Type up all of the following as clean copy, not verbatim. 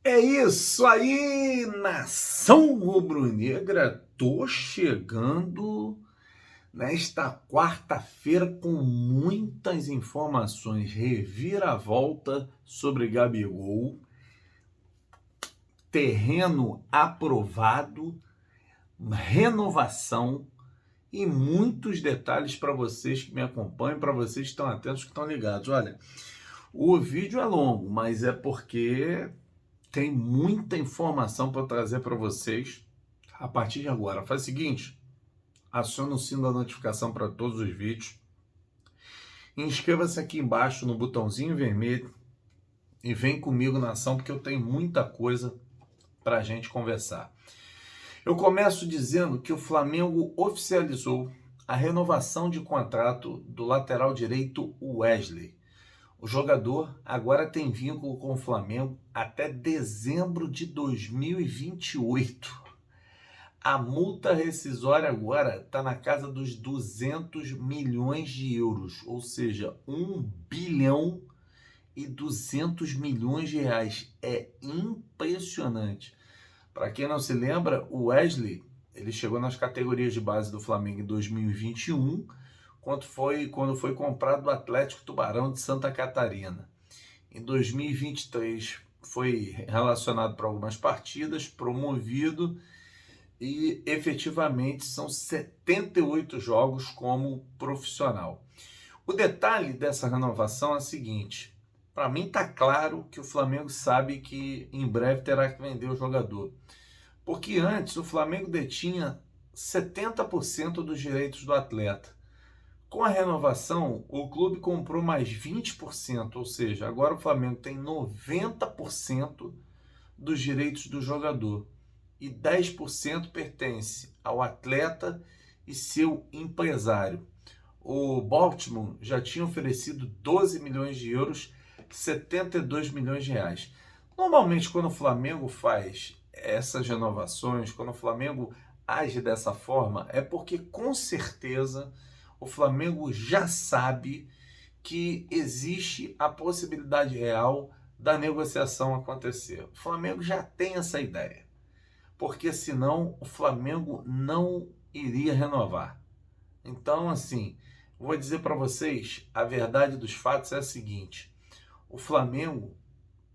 É isso aí, nação rubro-negra. Tô chegando nesta quarta-feira com muitas informações. Reviravolta sobre Gabigol, terreno aprovado, renovação e muitos detalhes para vocês que me acompanham, para vocês que estão atentos, que estão ligados. Olha, o vídeo é longo, mas é porque tem muita informação para trazer para vocês a partir de agora. Faz o seguinte, aciona o sino da notificação para todos os vídeos, inscreva-se aqui embaixo no botãozinho vermelho e vem comigo na ação, porque eu tenho muita coisa para a gente conversar. Eu começo dizendo que o Flamengo oficializou a renovação de contrato do lateral direito Wesley. O jogador agora tem vínculo com o Flamengo até dezembro de 2028. A multa rescisória agora está na casa dos 200 milhões de euros, ou seja, 1 bilhão e 200 milhões de reais. É impressionante. Para quem não se lembra, o Wesley ele chegou nas categorias de base do Flamengo em 2021, quando foi comprado do Atlético Tubarão de Santa Catarina. Em 2023 foi relacionado para algumas partidas, promovido e efetivamente são 78 jogos como profissional. O detalhe dessa renovação é o seguinte: para mim está claro que o Flamengo sabe que em breve terá que vender o jogador, porque antes o Flamengo detinha 70% dos direitos do atleta. Com a renovação, o clube comprou mais 20%, ou seja, agora o Flamengo tem 90% dos direitos do jogador e 10% pertence ao atleta e seu empresário. O Baltimore já tinha oferecido 12 milhões de euros, 72 milhões de reais. Normalmente, quando o Flamengo faz essas renovações, quando o Flamengo age dessa forma, é porque com certeza o Flamengo já sabe que existe a possibilidade real da negociação acontecer. O Flamengo já tem essa ideia, porque senão o Flamengo não iria renovar. Então, assim, vou dizer para vocês, a verdade dos fatos é a seguinte: o Flamengo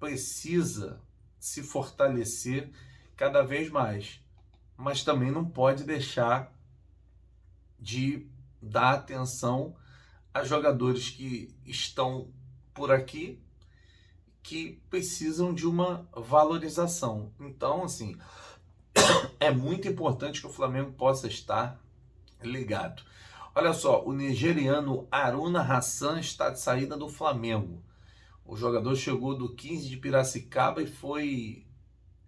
precisa se fortalecer cada vez mais, mas também não pode deixar de dar atenção a jogadores que estão por aqui, que precisam de uma valorização. Então, assim, é muito importante que o Flamengo possa estar ligado. Olha só, o nigeriano Haruna Hassan está de saída do Flamengo. O jogador chegou do 15 de Piracicaba e foi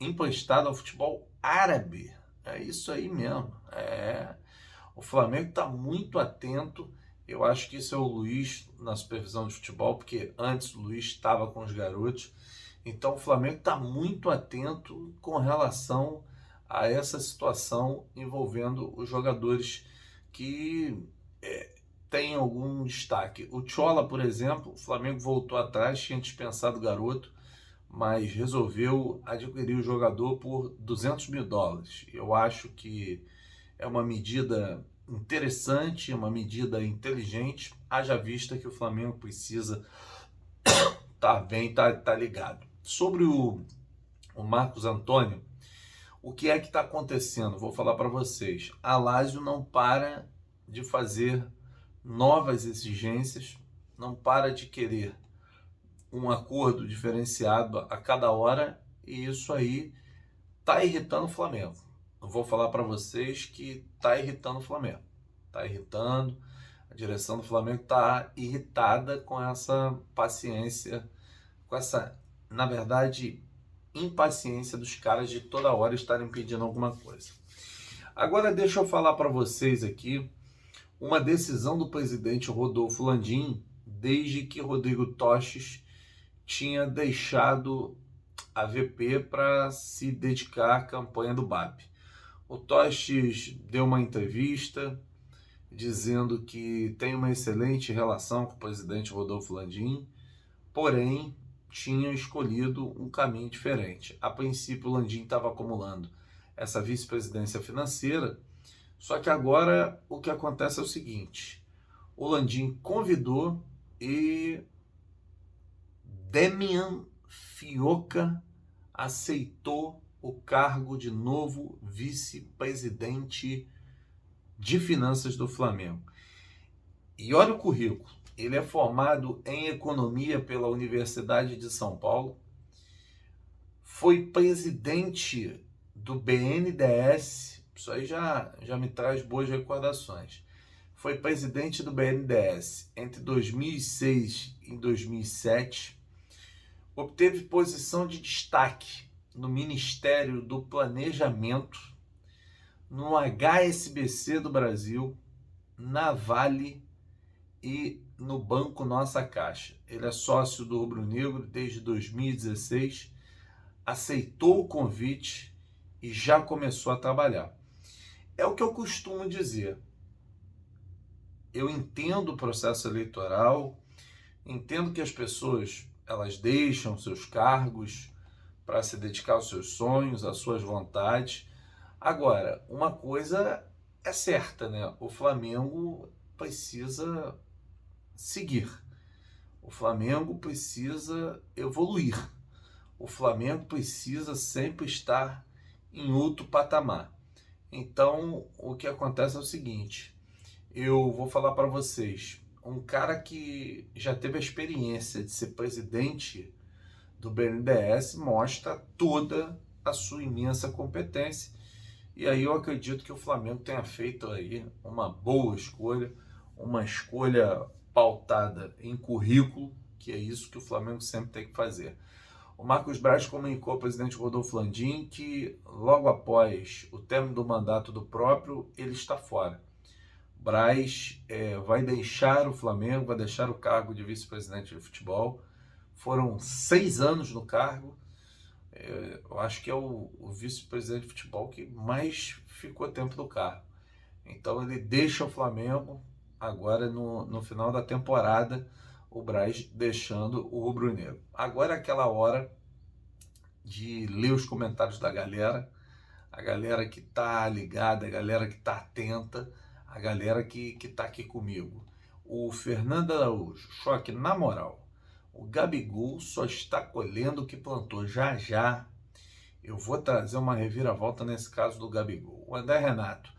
emprestado ao futebol árabe. É isso aí mesmo. O Flamengo está muito atento. Eu acho que isso é o Luiz na supervisão de futebol, porque antes o Luiz estava com os garotos. Então o Flamengo está muito atento com relação a essa situação envolvendo os jogadores que têm algum destaque. O Chola, por exemplo, o Flamengo voltou atrás, tinha dispensado o garoto, mas resolveu adquirir o jogador por 200 mil dólares. Eu acho que é uma medida interessante, uma medida inteligente, haja vista que o Flamengo precisa estar bem, tá ligado. Sobre o Marcos Antônio, o que é que está acontecendo? Vou falar para vocês. A Lazio não para de fazer novas exigências, não para de querer um acordo diferenciado a cada hora, e isso aí está irritando o Flamengo. Eu vou falar para vocês que está irritando o Flamengo. Está irritando, a direção do Flamengo está irritada com essa paciência, com essa, na verdade, impaciência dos caras de toda hora estarem pedindo alguma coisa. Agora deixa eu falar para vocês aqui uma decisão do presidente Rodolfo Landim, desde que Rodrigo Toches tinha deixado a VP para se dedicar à campanha do BAP. O Toches deu uma entrevista dizendo que tem uma excelente relação com o presidente Rodolfo Landim, porém tinha escolhido um caminho diferente. A princípio, o Landim estava acumulando essa vice-presidência financeira, só que agora o que acontece é o seguinte: o Landim convidou e Demian Fioca aceitou o cargo de novo vice-presidente de finanças do Flamengo. E olha o currículo. Ele é formado em economia pela Universidade de São Paulo, foi presidente do BNDES, isso aí já me traz boas recordações. Foi presidente do BNDES entre 2006 e 2007, obteve posição de destaque no Ministério do Planejamento, no HSBC do Brasil, na Vale e no Banco Nossa Caixa. Ele é sócio do Rubro Negro desde 2016, aceitou o convite e já começou a trabalhar. É o que eu costumo dizer. Eu entendo o processo eleitoral, entendo que as pessoas elas deixam seus cargos para se dedicar aos seus sonhos, às suas vontades. Agora, uma coisa é certa, né? O Flamengo precisa seguir. O Flamengo precisa evoluir. O Flamengo precisa sempre estar em outro patamar. Então, o que acontece é o seguinte: eu vou falar para vocês, um cara que já teve a experiência de ser presidente do BNDES mostra toda a sua imensa competência. E aí eu acredito que o Flamengo tenha feito aí uma boa escolha, uma escolha pautada em currículo, que é isso que o Flamengo sempre tem que fazer. O Marcos Braz comunicou ao presidente Rodolfo Landim que logo após o término do mandato do próprio, ele está fora. Braz vai deixar o Flamengo, vai deixar o cargo de vice-presidente de futebol. Foram 6 anos no cargo. Eu acho que é o vice-presidente de futebol que mais ficou tempo no cargo. Então ele deixa o Flamengo agora no final da temporada, o Braz deixando o rubro-negro. Agora é aquela hora de ler os comentários da galera, a galera que tá ligada, a galera que tá atenta, a galera que tá aqui comigo. O Fernando Araújo, choque na moral. O Gabigol só está colhendo o que plantou. Já já eu vou trazer uma reviravolta nesse caso do Gabigol. O André Renato,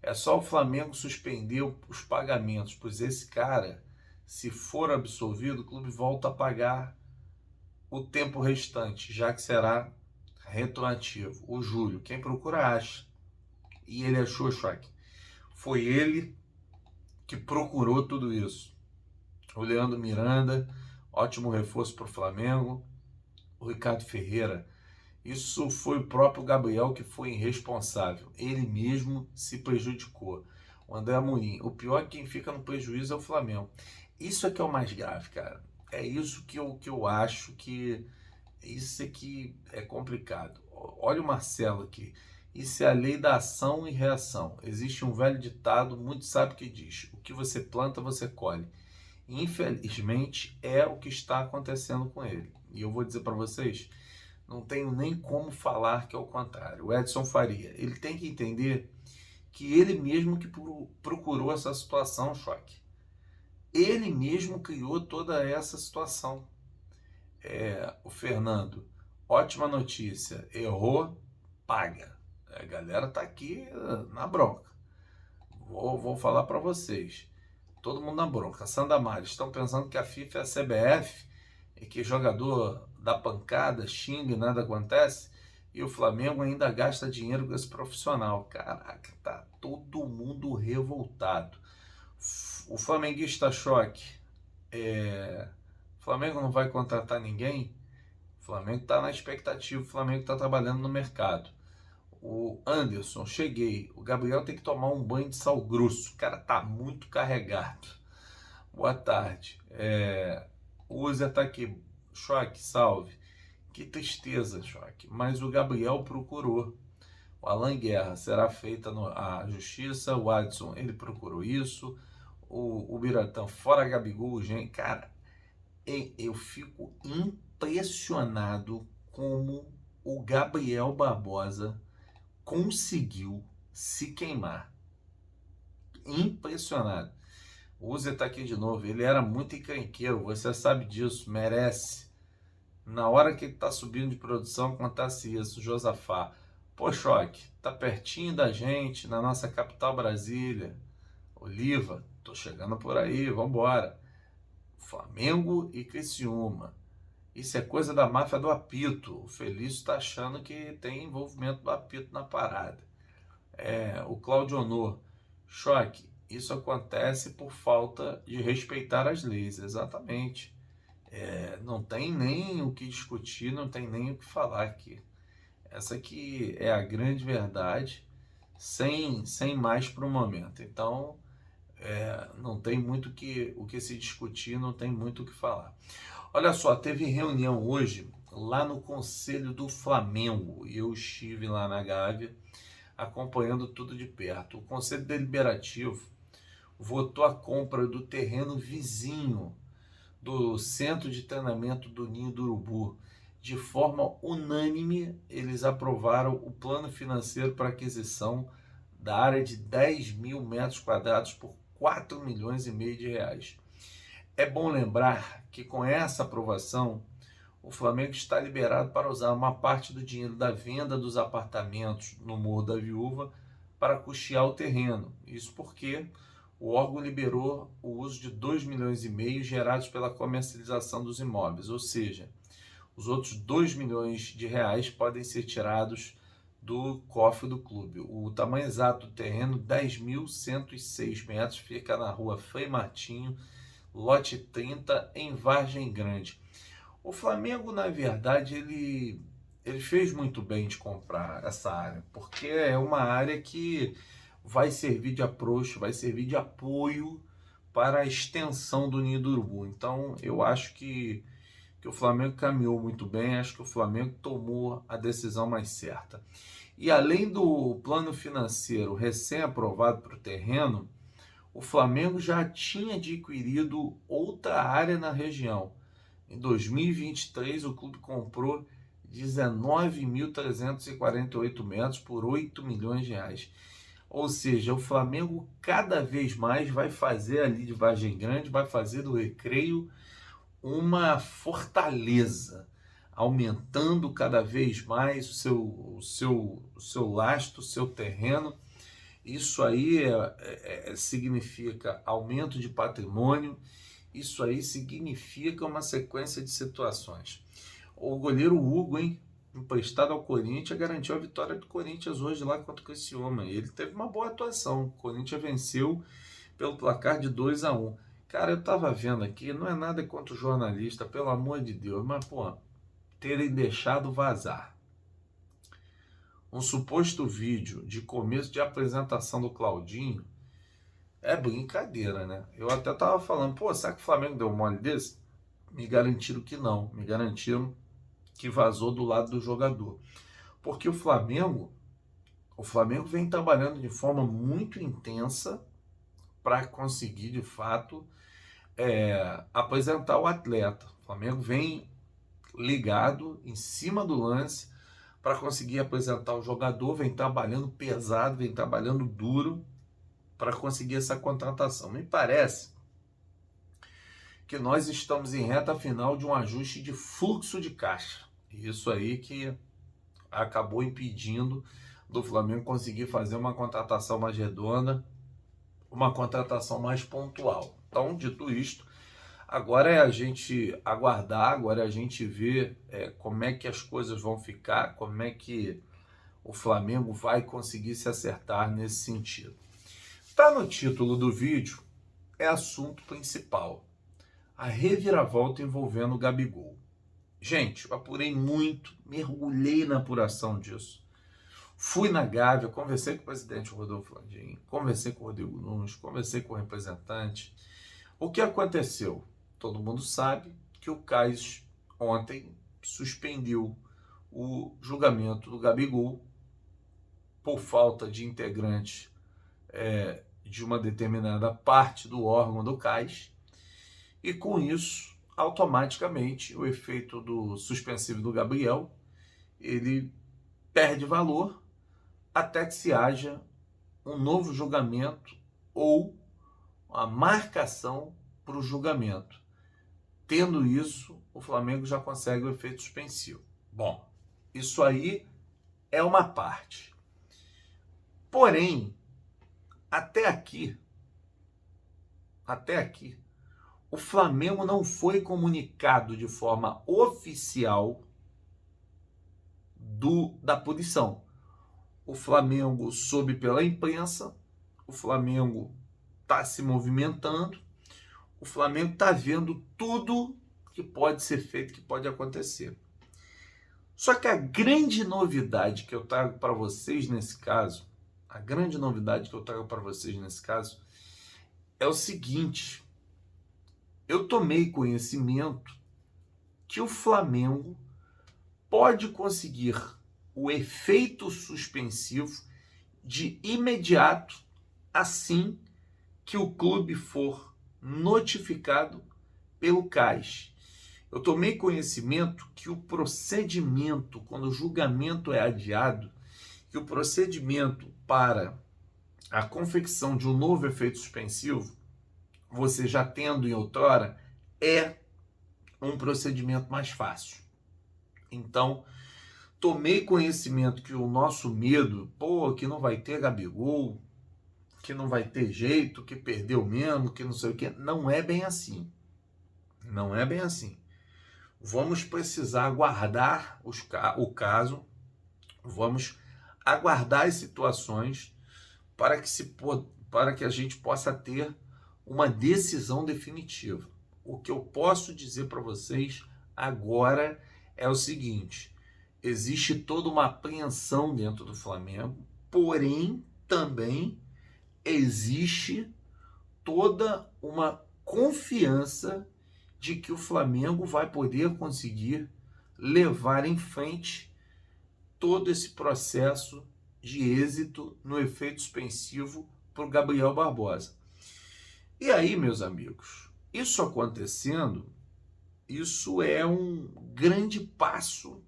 é só o Flamengo suspender os pagamentos, pois esse cara, se for absolvido, o clube volta a pagar o tempo restante, já que será retroativo. O Júlio, quem procura acha. E ele achou, choque. Foi ele que procurou tudo isso. O Leandro Miranda, ótimo reforço para o Flamengo. O Ricardo Ferreira, isso foi o próprio Gabriel que foi irresponsável. Ele mesmo se prejudicou. O André Amorim, o pior é que quem fica no prejuízo é o Flamengo. Isso é que é o mais grave, cara. É isso que eu acho que... Isso é que é complicado. Olha o Marcelo aqui. Isso é a lei da ação e reação. Existe um velho ditado, muito sábio, que diz: o que você planta, você colhe. Infelizmente, é o que está acontecendo com ele. E eu vou dizer para vocês, não tenho nem como falar que é o contrário. O Edson Faria, ele tem que entender que ele mesmo que procurou essa situação, choque. Ele mesmo criou toda essa situação. O Fernando, ótima notícia, errou, paga. A galera tá aqui na bronca. Vou falar para vocês. Todo mundo na bronca. Sandamar, estão pensando que a FIFA é a CBF e que jogador dá pancada, xinga e nada acontece? E o Flamengo ainda gasta dinheiro com esse profissional. Caraca, tá todo mundo revoltado. O flamenguista choque. O Flamengo não vai contratar ninguém? O Flamengo está na expectativa, o Flamengo está trabalhando no mercado. O Anderson, cheguei. O Gabriel tem que tomar um banho de sal grosso. O cara tá muito carregado. Boa tarde. O Zé tá aqui. Choque, salve. Que tristeza, Choque. Mas o Gabriel procurou. O Alan Guerra, será feita a justiça. O Adson, ele procurou isso. O Biratã, fora Gabigol, gente. Cara, eu fico impressionado como o Gabriel Barbosa conseguiu se queimar. Impressionado. O Uzi tá aqui de novo. Ele era muito encrenqueiro, você sabe disso, merece. Na hora que ele tá subindo de produção, acontece isso. Josafá, pô, Choque, tá pertinho da gente, na nossa capital Brasília. Oliva, tô chegando por aí, vambora. Flamengo e Criciúma. Isso é coisa da máfia do apito. O Felício está achando que tem envolvimento do apito na parada. O Claudio Honor, Choque, isso acontece por falta de respeitar as leis, exatamente. Não tem nem o que discutir, não tem nem o que falar aqui. Essa aqui é a grande verdade, sem mais para o momento. Então, não tem muito o que se discutir, não tem muito o que falar. Olha só, teve reunião hoje lá no Conselho do Flamengo e eu estive lá na Gávea acompanhando tudo de perto. O Conselho Deliberativo votou a compra do terreno vizinho do Centro de Treinamento do Ninho do Urubu. De forma unânime, eles aprovaram o plano financeiro para aquisição da área de 10 mil metros quadrados por 4 milhões e meio de reais. É bom lembrar que com essa aprovação, o Flamengo está liberado para usar uma parte do dinheiro da venda dos apartamentos no Morro da Viúva para custear o terreno. Isso porque o órgão liberou o uso de 2 milhões e meio gerados pela comercialização dos imóveis, ou seja, os outros 2 milhões de reais podem ser tirados do cofre do clube. O tamanho exato do terreno, 10.106 metros, fica na rua Frei Martinho, lote 30, em Vargem Grande. O Flamengo, na verdade, ele fez muito bem de comprar essa área, porque é uma área que vai servir de approach, vai servir de apoio para a extensão do Ninho do Urubu. Então, eu acho que o Flamengo caminhou muito bem, acho que o Flamengo tomou a decisão mais certa. E além do plano financeiro recém-aprovado para o terreno, o Flamengo já tinha adquirido outra área na região. Em 2023, o clube comprou 19.348 metros por 8 milhões de reais. Ou seja, o Flamengo cada vez mais vai fazer ali de Vargem Grande, vai fazer do Recreio uma fortaleza, aumentando cada vez mais o seu lastro, o seu terreno. Isso aí significa aumento de patrimônio, isso aí significa uma sequência de situações. O goleiro Hugo, emprestado ao Corinthians, garantiu a vitória do Corinthians hoje lá contra o Criciúma. Ele teve uma boa atuação. O Corinthians venceu pelo placar de 2-1. Cara, eu tava vendo aqui, não é nada contra o jornalista, pelo amor de Deus, mas, pô, terem deixado vazar um suposto vídeo de começo de apresentação do Claudinho é brincadeira, né? Eu até tava falando, pô, será que o Flamengo deu um mole desse? Me garantiram que não, me garantiram que vazou do lado do jogador. Porque o Flamengo vem trabalhando de forma muito intensa para conseguir, de fato, apresentar o atleta. O Flamengo vem ligado em cima do lance para conseguir apresentar o jogador, vem trabalhando pesado, vem trabalhando duro para conseguir essa contratação. Me parece que nós estamos em reta final de um ajuste de fluxo de caixa. Isso aí que acabou impedindo do Flamengo conseguir fazer uma contratação mais redonda, uma contratação mais pontual. Então, dito isto, agora é a gente aguardar, agora é a gente ver como é que as coisas vão ficar, como é que o Flamengo vai conseguir se acertar nesse sentido. Está no título do vídeo, é assunto principal. A reviravolta envolvendo o Gabigol. Gente, eu apurei muito, mergulhei na apuração disso. Fui na Gávea, conversei com o presidente Rodolfo Landim, conversei com o Rodrigo Nunes, conversei com o representante. O que aconteceu? Todo mundo sabe que o CAS ontem suspendeu o julgamento do Gabigol por falta de integrantes de uma determinada parte do órgão do CAS, e com isso automaticamente o efeito do suspensivo do Gabriel, ele perde valor até que se haja um novo julgamento ou a marcação para o julgamento. Tendo isso, o Flamengo já consegue o efeito suspensivo. Bom, isso aí é uma parte. Porém, até aqui, o Flamengo não foi comunicado de forma oficial da punição. O Flamengo soube pela imprensa, o Flamengo está se movimentando, o Flamengo está vendo tudo que pode ser feito, que pode acontecer. Só que a grande novidade que eu trago para vocês nesse caso, é o seguinte: eu tomei conhecimento que o Flamengo pode conseguir o efeito suspensivo de imediato assim que o clube for notificado pelo CAS. Eu tomei conhecimento que o procedimento, quando o julgamento é adiado, que o procedimento para a confecção de um novo efeito suspensivo, você já tendo em outrora, é um procedimento mais fácil. Então, tomei conhecimento que o nosso medo, que não vai ter Gabigol, que não vai ter jeito, que perdeu mesmo, que não sei o que, não é bem assim. Não é bem assim. Vamos precisar aguardar o caso, vamos aguardar as situações para que a gente possa ter uma decisão definitiva. O que eu posso dizer para vocês agora é o seguinte: existe toda uma apreensão dentro do Flamengo, porém também existe toda uma confiança de que o Flamengo vai poder conseguir levar em frente todo esse processo de êxito no efeito suspensivo para o Gabriel Barbosa. E aí, meus amigos, isso acontecendo, isso é um grande passo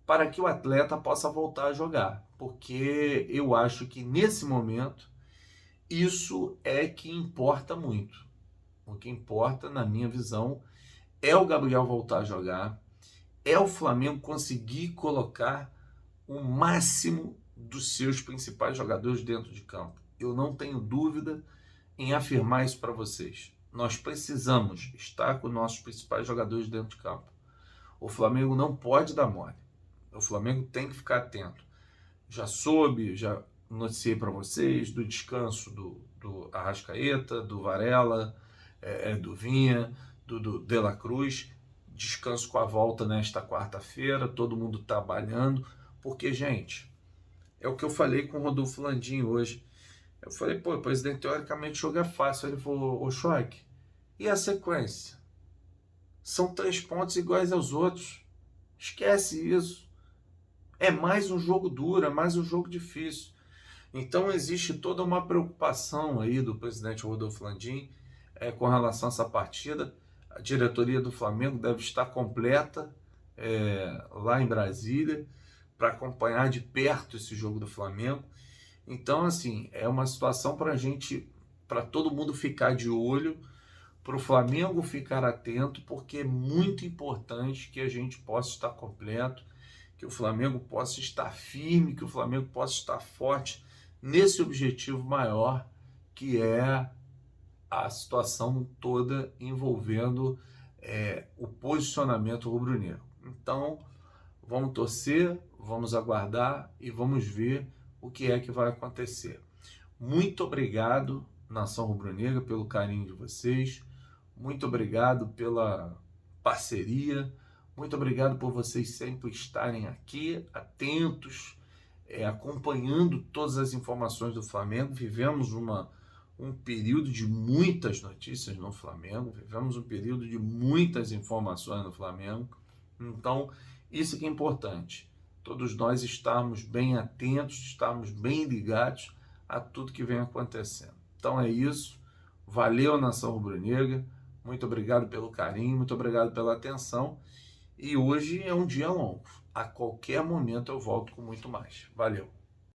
para que o atleta possa voltar a jogar, porque eu acho que nesse momento isso é que importa muito. O que importa, na minha visão, é o Gabriel voltar a jogar, é o Flamengo conseguir colocar o máximo dos seus principais jogadores dentro de campo. Eu não tenho dúvida em afirmar isso para vocês. Nós precisamos estar com nossos principais jogadores dentro de campo. O Flamengo não pode dar mole. O Flamengo tem que ficar atento. Já noticiei para vocês do descanso do Arrascaeta, do Varela, do Vinha, do De La Cruz. Descanso com a volta nesta quarta-feira, todo mundo trabalhando, porque, gente, é o que eu falei com o Rodolfo Landim hoje. Eu falei, o presidente, teoricamente o jogo é fácil. Ele falou, ô Choque, e a sequência? São 3 pontos iguais aos outros. Esquece isso. É mais um jogo duro, é mais um jogo difícil. Então existe toda uma preocupação aí do presidente Rodolfo Landim com relação a essa partida. A diretoria do Flamengo deve estar completa lá em Brasília para acompanhar de perto esse jogo do Flamengo. Então, assim, é uma situação para todo mundo ficar de olho, para o Flamengo ficar atento, porque é muito importante que a gente possa estar completo, que o Flamengo possa estar firme, que o Flamengo possa estar forte nesse objetivo maior, que é a situação toda envolvendo o posicionamento rubro-negro. Então, vamos torcer, vamos aguardar e vamos ver o que é que vai acontecer. Muito obrigado, Nação Rubro-Negra, pelo carinho de vocês. Muito obrigado pela parceria. Muito obrigado por vocês sempre estarem aqui, atentos, acompanhando todas as informações do Flamengo. Vivemos um período de muitas notícias no Flamengo, vivemos um período de muitas informações no Flamengo. Então, isso que é importante. Todos nós estarmos bem atentos, estarmos bem ligados a tudo que vem acontecendo. Então é isso. Valeu, Nação Rubro-Negra. Muito obrigado pelo carinho, muito obrigado pela atenção. E hoje é um dia longo. A qualquer momento eu volto com muito mais. Valeu!